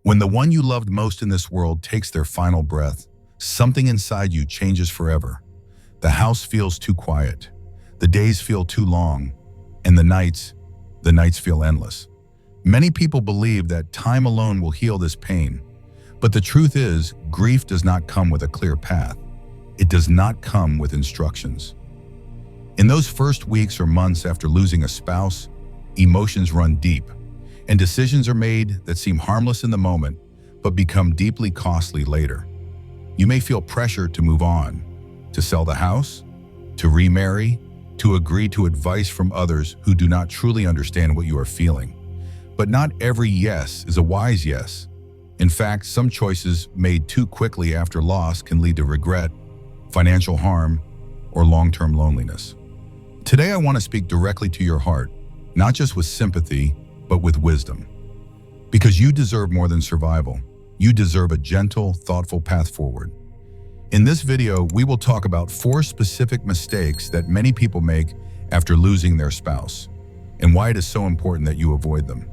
When the one you loved most in this world takes their final breath, something inside you changes forever. The house feels too quiet, the days feel too long, and the nights feel endless. Many people believe that time alone will heal this pain, but the truth is, grief does not come with a clear path. It does not come with instructions. In those first weeks or months after losing a spouse, emotions run deep, and decisions are made that seem harmless in the moment, but become deeply costly later. You may feel pressure to move on, to sell the house, to remarry, to agree to advice from others who do not truly understand what you are feeling. But not every yes is a wise yes. In fact, some choices made too quickly after loss can lead to regret, financial harm, or long-term loneliness. Today, I want to speak directly to your heart, not just with sympathy, but with wisdom. Because you deserve more than survival. You deserve a gentle, thoughtful path forward. In this video, we will talk about 4 specific mistakes that many people make after losing their spouse, and why it is so important that you avoid them.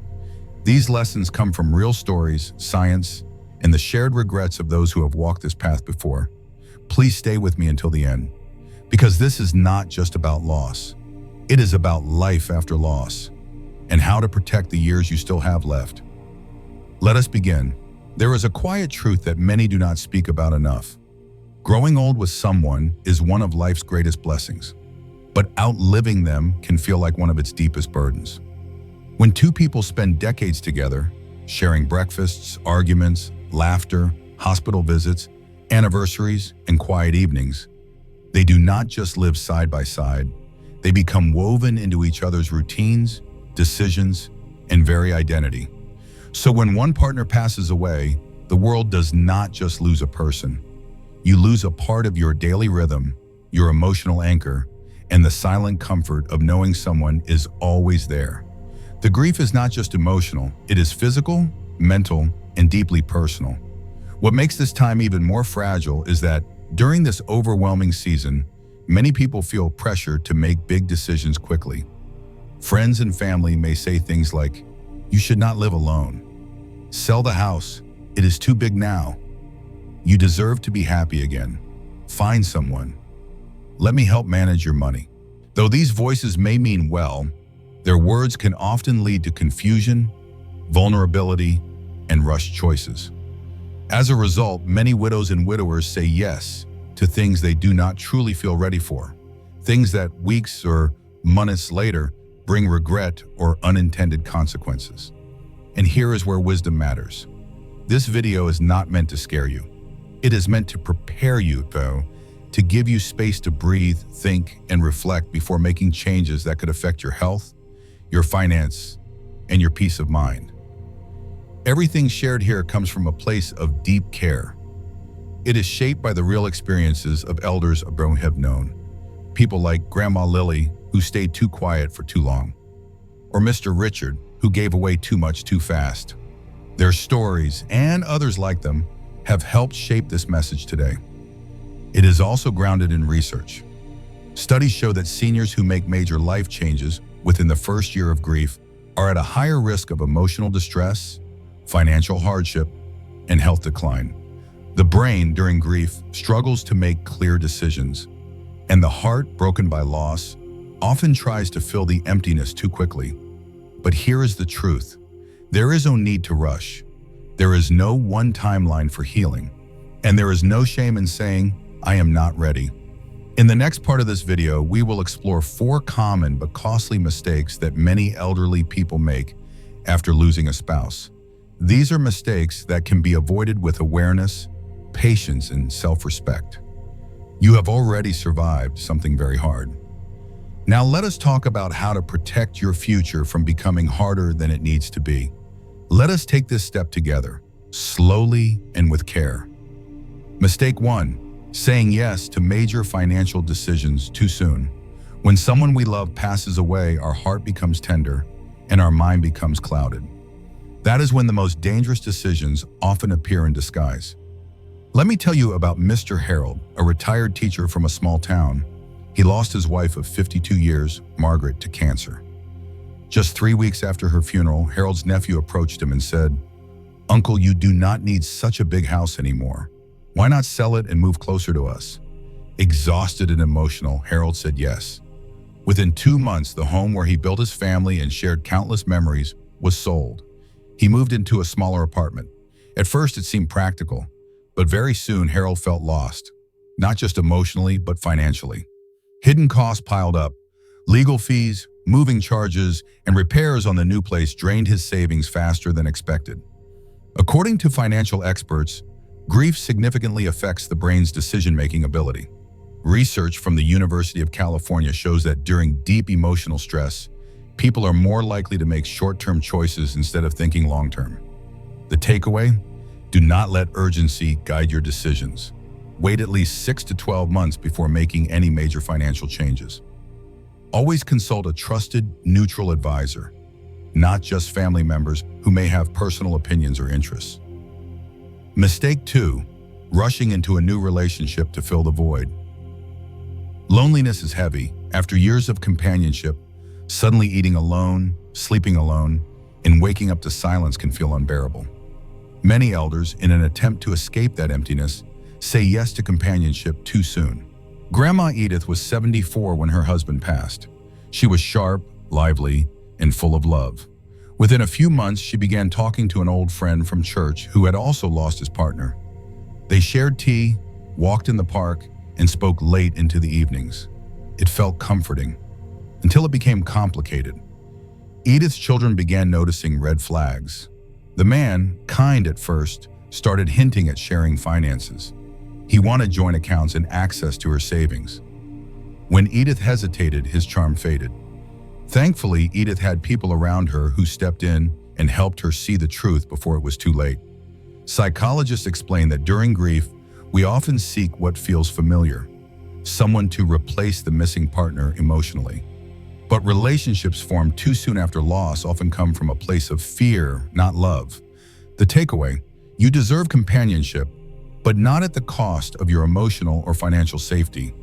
These lessons come from real stories, science, and the shared regrets of those who have walked this path before. Please stay with me until the end, because this is not just about loss. It is about life after loss, and how to protect the years you still have left. Let us begin. There is a quiet truth that many do not speak about enough. Growing old with someone is one of life's greatest blessings, but outliving them can feel like one of its deepest burdens. When 2 people spend decades together, sharing breakfasts, arguments, laughter, hospital visits, anniversaries, and quiet evenings, they do not just live side by side. They become woven into each other's routines, decisions, and very identity. So when one partner passes away, the world does not just lose a person. You lose a part of your daily rhythm, your emotional anchor, and the silent comfort of knowing someone is always there. The grief is not just emotional, it is physical, mental, and deeply personal. What makes this time even more fragile is that during this overwhelming season, many people feel pressure to make big decisions quickly. Friends and family may say things like, "You should not live alone. Sell the house. It is too big now. You deserve to be happy again. Find someone. Let me help manage your money." Though these voices may mean well, their words can often lead to confusion, vulnerability, and rushed choices. As a result, many widows and widowers say yes to things they do not truly feel ready for, things that weeks or months later bring regret or unintended consequences. And here is where wisdom matters. This video is not meant to scare you. It is meant to prepare you, though, to give you space to breathe, think, and reflect before making changes that could affect your health, your finance, and your peace of mind. Everything shared here comes from a place of deep care. It is shaped by the real experiences of elders Abraham have known. People like Grandma Lily, who stayed too quiet for too long, or Mr. Richard, who gave away too much too fast. Their stories, and others like them, have helped shape this message today. It is also grounded in research. Studies show that seniors who make major life changes within the first year of grief are at a higher risk of emotional distress, financial hardship, and health decline. The brain, during grief, struggles to make clear decisions, and the heart, broken by loss, often tries to fill the emptiness too quickly. But here is the truth. There is no need to rush. There is no one timeline for healing, and there is no shame in saying, "I am not ready." In the next part of this video, we will explore 4 common but costly mistakes that many elderly people make after losing a spouse. These are mistakes that can be avoided with awareness, patience, and self-respect. You have already survived something very hard. Now let us talk about how to protect your future from becoming harder than it needs to be. Let us take this step together, slowly and with care. Mistake 1. Saying yes to major financial decisions too soon. When someone we love passes away, our heart becomes tender and our mind becomes clouded. That is when the most dangerous decisions often appear in disguise. Let me tell you about Mr. Harold, a retired teacher from a small town. He lost his wife of 52 years, Margaret, to cancer. Just 3 weeks after her funeral, Harold's nephew approached him and said, "Uncle, you do not need such a big house anymore. Why not sell it and move closer to us?" Exhausted and emotional, Harold said yes. Within 2 months, the home where he built his family and shared countless memories was sold. He moved into a smaller apartment. At first, it seemed practical, but very soon Harold felt lost, not just emotionally, but financially. Hidden costs piled up. Legal fees, moving charges, and repairs on the new place drained his savings faster than expected. According to financial experts, grief significantly affects the brain's decision-making ability. Research from the University of California shows that during deep emotional stress, people are more likely to make short-term choices instead of thinking long-term. The takeaway? Do not let urgency guide your decisions. Wait at least 6 to 12 months before making any major financial changes. Always consult a trusted, neutral advisor, not just family members who may have personal opinions or interests. Mistake 2, rushing into a new relationship to fill the void. Loneliness is heavy. After years of companionship, suddenly eating alone, sleeping alone, and waking up to silence can feel unbearable. Many elders, in an attempt to escape that emptiness, say yes to companionship too soon. Grandma Edith was 74 when her husband passed. She was sharp, lively, and full of love. Within a few months, she began talking to an old friend from church who had also lost his partner. They shared tea, walked in the park, and spoke late into the evenings. It felt comforting, until it became complicated. Edith's children began noticing red flags. The man, kind at first, started hinting at sharing finances. He wanted joint accounts and access to her savings. When Edith hesitated, his charm faded. Thankfully, Edith had people around her who stepped in and helped her see the truth before it was too late. Psychologists explain that during grief, we often seek what feels familiar, someone to replace the missing partner emotionally. But relationships formed too soon after loss often come from a place of fear, not love. The takeaway: you deserve companionship, but not at the cost of your emotional or financial safety.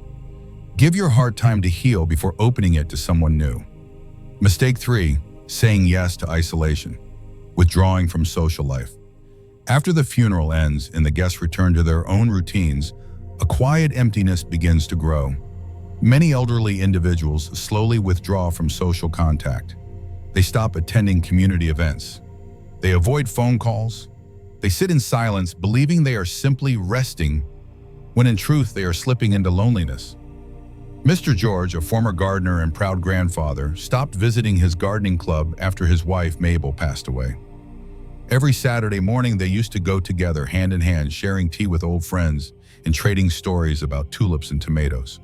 Give your heart time to heal before opening it to someone new. Mistake 3, saying yes to isolation, withdrawing from social life. After the funeral ends and the guests return to their own routines, a quiet emptiness begins to grow. Many elderly individuals slowly withdraw from social contact. They stop attending community events. They avoid phone calls. They sit in silence, believing they are simply resting, when in truth they are slipping into loneliness. Mr. George, a former gardener and proud grandfather, stopped visiting his gardening club after his wife, Mabel, passed away. Every Saturday morning, they used to go together hand in hand, sharing tea with old friends and trading stories about tulips and tomatoes.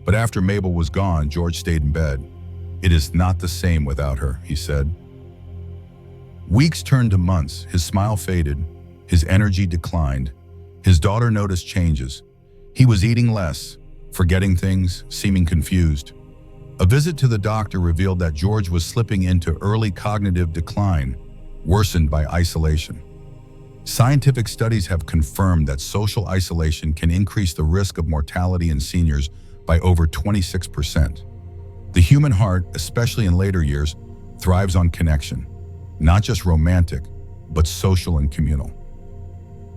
But after Mabel was gone, George stayed in bed. "It is not the same without her," he said. Weeks turned to months. His smile faded. His energy declined. His daughter noticed changes. He was eating less, forgetting things, seeming confused. A visit to the doctor revealed that George was slipping into early cognitive decline, worsened by isolation. Scientific studies have confirmed that social isolation can increase the risk of mortality in seniors by over 26%. The human heart, especially in later years, thrives on connection, not just romantic, but social and communal.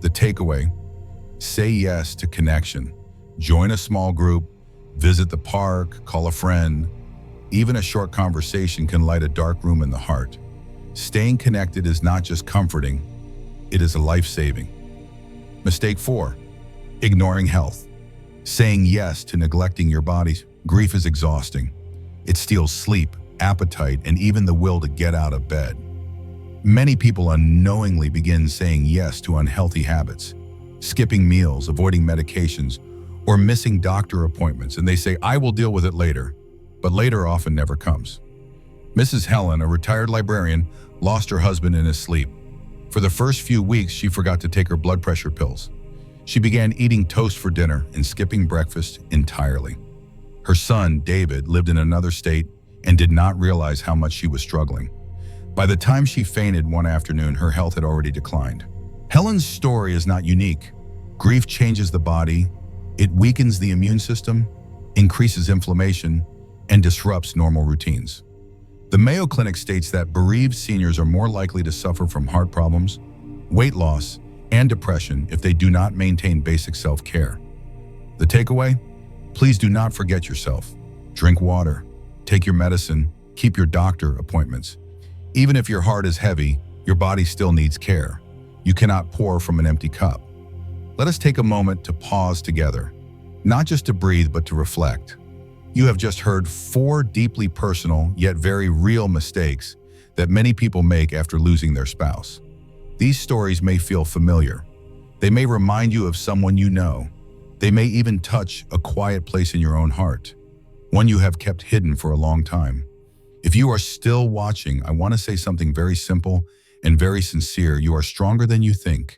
The takeaway: say yes to connection. Join a small group, visit the park, call a friend. Even a short conversation can light a dark room in the heart. Staying connected is not just comforting, it is a life-saving. Mistake 4, ignoring health. Saying yes to neglecting your body. Grief is exhausting. It steals sleep, appetite, and even the will to get out of bed. Many people unknowingly begin saying yes to unhealthy habits, skipping meals, avoiding medications, or missing doctor appointments, and they say, "I will deal with it later," but later often never comes. Mrs. Helen, a retired librarian, lost her husband in his sleep. For the first few weeks, she forgot to take her blood pressure pills. She began eating toast for dinner and skipping breakfast entirely. Her son, David, lived in another state and did not realize how much she was struggling. By the time she fainted one afternoon, her health had already declined. Helen's story is not unique. Grief changes the body. It weakens the immune system, increases inflammation, and disrupts normal routines. The Mayo Clinic states that bereaved seniors are more likely to suffer from heart problems, weight loss, and depression if they do not maintain basic self-care. The takeaway? Please do not forget yourself. Drink water, take your medicine, keep your doctor appointments. Even if your heart is heavy, your body still needs care. You cannot pour from an empty cup. Let us take a moment to pause together, not just to breathe, but to reflect. You have just heard 4 deeply personal yet very real mistakes that many people make after losing their spouse. These stories may feel familiar. They may remind you of someone you know. They may even touch a quiet place in your own heart, one you have kept hidden for a long time. If you are still watching, I want to say something very simple and very sincere. You are stronger than you think.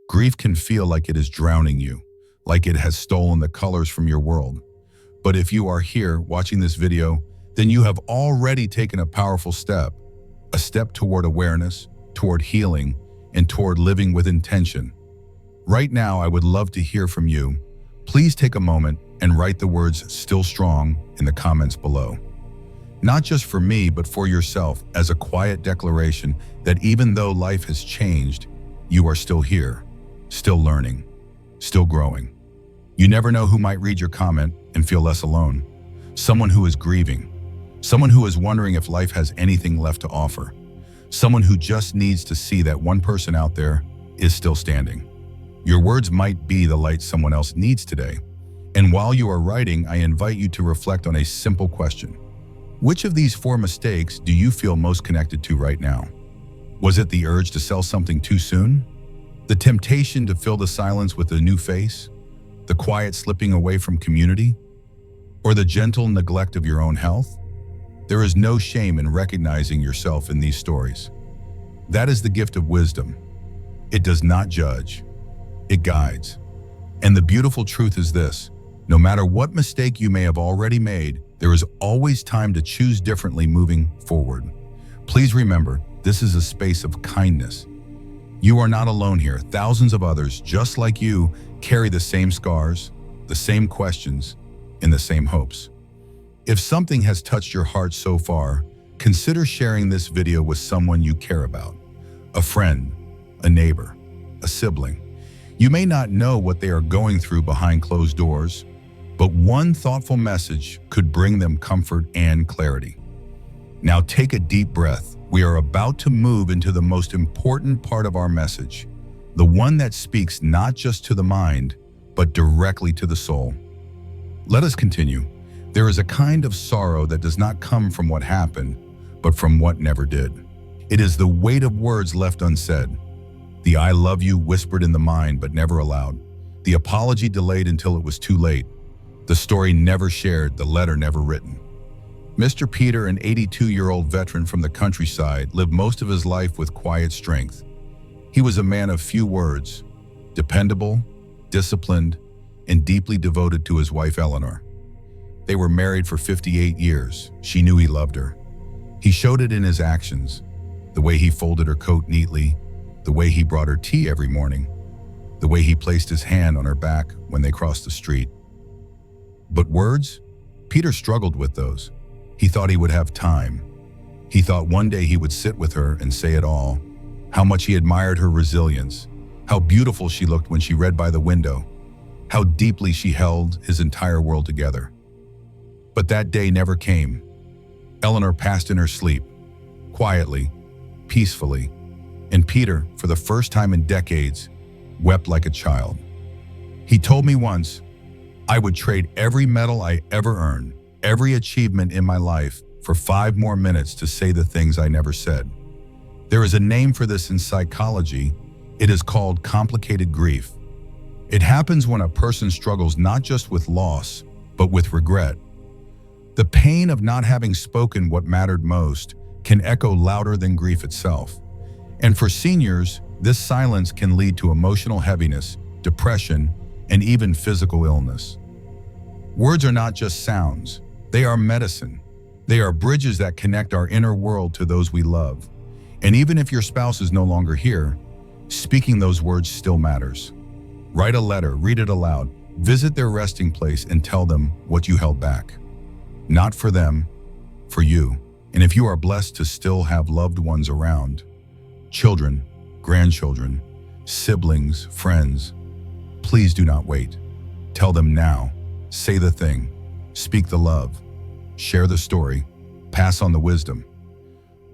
Grief can feel like it is drowning you, like it has stolen the colors from your world. But if you are here watching this video, then you have already taken a powerful step, a step toward awareness, toward healing, and toward living with intention. Right now, I would love to hear from you. Please take a moment and write the words "still strong" in the comments below. Not just for me, but for yourself, as a quiet declaration that even though life has changed, you are still here, still learning, still growing. You never know who might read your comment and feel less alone. Someone who is grieving, someone who is wondering if life has anything left to offer, someone who just needs to see that one person out there is still standing. Your words might be the light someone else needs today. And while you are writing, I invite you to reflect on a simple question. Which of these 4 mistakes do you feel most connected to right now? Was it the urge to sell something too soon? The temptation to fill the silence with a new face? The quiet slipping away from community? Or the gentle neglect of your own health? There is no shame in recognizing yourself in these stories. That is the gift of wisdom. It does not judge, it guides. And the beautiful truth is this: no matter what mistake you may have already made, there is always time to choose differently moving forward. Please remember, this is a space of kindness. You are not alone here. Thousands of others, just like you, carry the same scars, the same questions, and the same hopes. If something has touched your heart so far, consider sharing this video with someone you care about. A friend, a neighbor, a sibling. You may not know what they are going through behind closed doors, but one thoughtful message could bring them comfort and clarity. Now take a deep breath. We are about to move into the most important part of our message, the one that speaks not just to the mind, but directly to the soul. Let us continue. There is a kind of sorrow that does not come from what happened, but from what never did. It is the weight of words left unsaid, the "I love you" whispered in the mind but never aloud, the apology delayed until it was too late, the story never shared, the letter never written. Mr. Peter, an 82-year-old veteran from the countryside, lived most of his life with quiet strength. He was a man of few words, dependable, disciplined, and deeply devoted to his wife Eleanor. They were married for 58 years. She knew he loved her. He showed it in his actions, the way he folded her coat neatly, the way he brought her tea every morning, the way he placed his hand on her back when they crossed the street. But words? Peter struggled with those. He thought he would have time. He thought one day he would sit with her and say it all, how much he admired her resilience, how beautiful she looked when she read by the window, how deeply she held his entire world together. But that day never came. Eleanor passed in her sleep, quietly, peacefully, and Peter, for the first time in decades, wept like a child. He told me once, "I would trade every medal I ever earned, every achievement in my life, for 5 more minutes to say the things I never said." There is a name for this in psychology. It is called complicated grief. It happens when a person struggles not just with loss, but with regret. The pain of not having spoken what mattered most can echo louder than grief itself. And for seniors, this silence can lead to emotional heaviness, depression, and even physical illness. Words are not just sounds. They are medicine. They are bridges that connect our inner world to those we love. And even if your spouse is no longer here, speaking those words still matters. Write a letter, read it aloud, visit their resting place, and tell them what you held back. Not for them, for you. And if you are blessed to still have loved ones around, children, grandchildren, siblings, friends. Please do not wait. Tell them now. Say the thing. Speak the love. Share the story. Pass on the wisdom.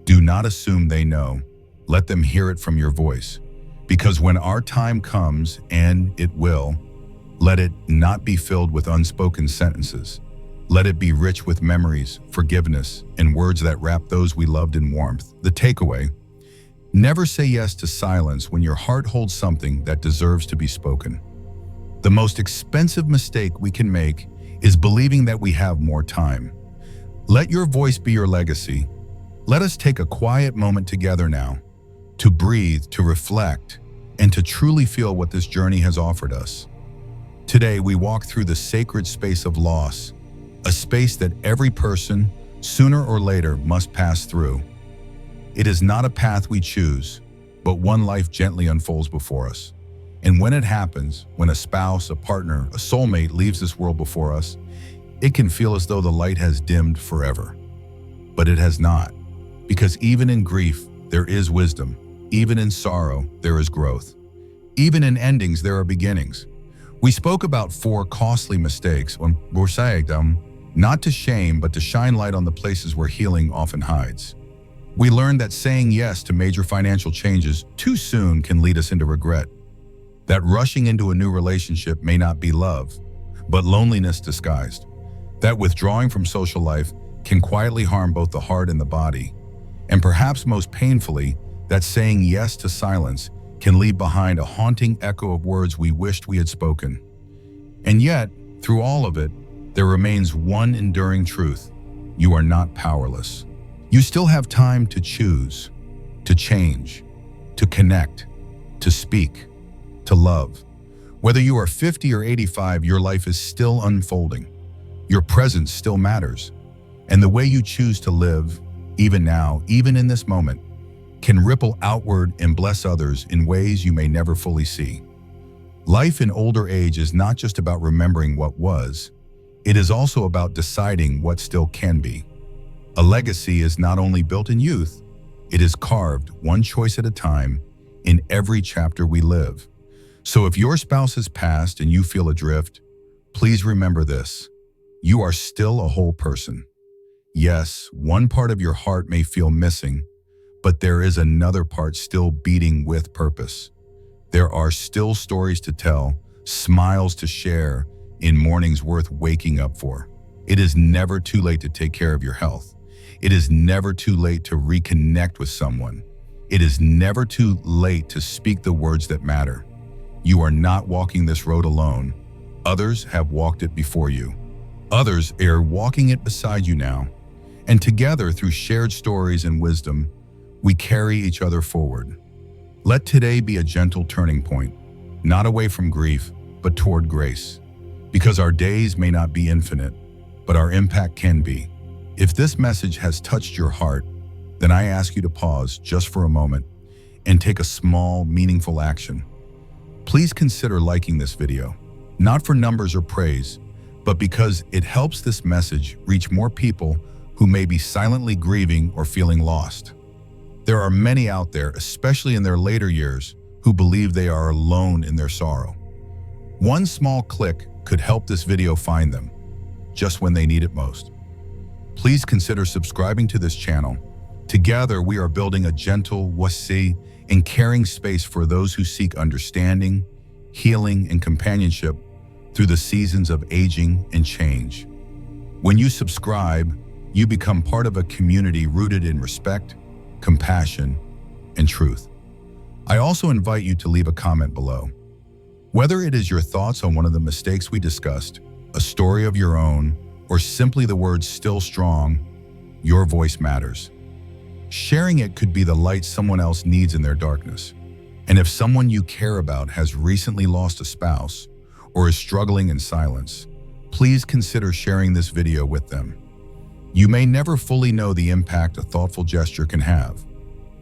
Do not assume they know. Let them hear it from your voice. Because when our time comes, and it will, let it not be filled with unspoken sentences. Let it be rich with memories, forgiveness, and words that wrap those we loved in warmth. The takeaway: never say yes to silence when your heart holds something that deserves to be spoken. The most expensive mistake we can make is believing that we have more time. Let your voice be your legacy. Let us take a quiet moment together now to breathe, to reflect, and to truly feel what this journey has offered us. Today, we walk through the sacred space of loss, a space that every person, sooner or later, must pass through. It is not a path we choose, but one life gently unfolds before us. And when it happens, when a spouse, a partner, a soulmate leaves this world before us, it can feel as though the light has dimmed forever. But it has not, because even in grief, there is wisdom. Even in sorrow, there is growth. Even in endings, there are beginnings. We spoke about 4 costly mistakes on Borsayagdam, not to shame, but to shine light on the places where healing often hides. We learned that saying yes to major financial changes too soon can lead us into regret. That rushing into a new relationship may not be love, but loneliness disguised. That withdrawing from social life can quietly harm both the heart and the body. And perhaps most painfully, that saying yes to silence can leave behind a haunting echo of words we wished we had spoken. And yet, through all of it, there remains one enduring truth: you are not powerless. You still have time to choose, to change, to connect, to speak, to love. Whether you are 50 or 85, your life is still unfolding. Your presence still matters. And the way you choose to live, even now, even in this moment, can ripple outward and bless others in ways you may never fully see. Life in older age is not just about remembering what was, it is also about deciding what still can be. A legacy is not only built in youth, it is carved one choice at a time in every chapter we live. So if your spouse has passed and you feel adrift, please remember this: you are still a whole person. Yes, one part of your heart may feel missing, but there is another part still beating with purpose. There are still stories to tell, smiles to share, in mornings worth waking up for. It is never too late to take care of your health. It is never too late to reconnect with someone. It is never too late to speak the words that matter. You are not walking this road alone. Others have walked it before you. Others are walking it beside you now. And together, through shared stories and wisdom, we carry each other forward. Let today be a gentle turning point, not away from grief, but toward grace. Because our days may not be infinite, but our impact can be. If this message has touched your heart, then I ask you to pause just for a moment and take a small, meaningful action. Please consider liking this video, not for numbers or praise, but because it helps this message reach more people who may be silently grieving or feeling lost. There are many out there, especially in their later years, who believe they are alone in their sorrow. One small click could help this video find them, just when they need it most. Please consider subscribing to this channel. Together, we are building a gentle, wasi, and caring space for those who seek understanding, healing, and companionship through the seasons of aging and change. When you subscribe, you become part of a community rooted in respect, compassion, and truth. I also invite you to leave a comment below. Whether it is your thoughts on one of the mistakes we discussed, a story of your own, or simply the words "still strong," your voice matters. Sharing it could be the light someone else needs in their darkness. And if someone you care about has recently lost a spouse or is struggling in silence, please consider sharing this video with them. You may never fully know the impact a thoughtful gesture can have.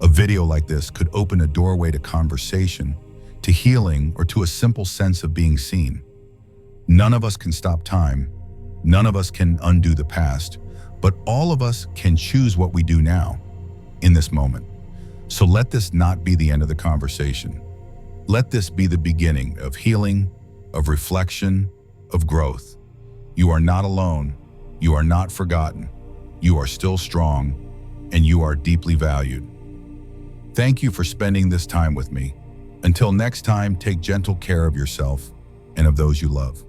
A video like this could open a doorway to conversation, to healing, or to a simple sense of being seen. None of us can stop time. None of us can undo the past, but all of us can choose what we do now, in this moment. So let this not be the end of the conversation. Let this be the beginning of healing, of reflection, of growth. You are not alone. You are not forgotten. You are still strong, and you are deeply valued. Thank you for spending this time with me. Until next time, take gentle care of yourself and of those you love.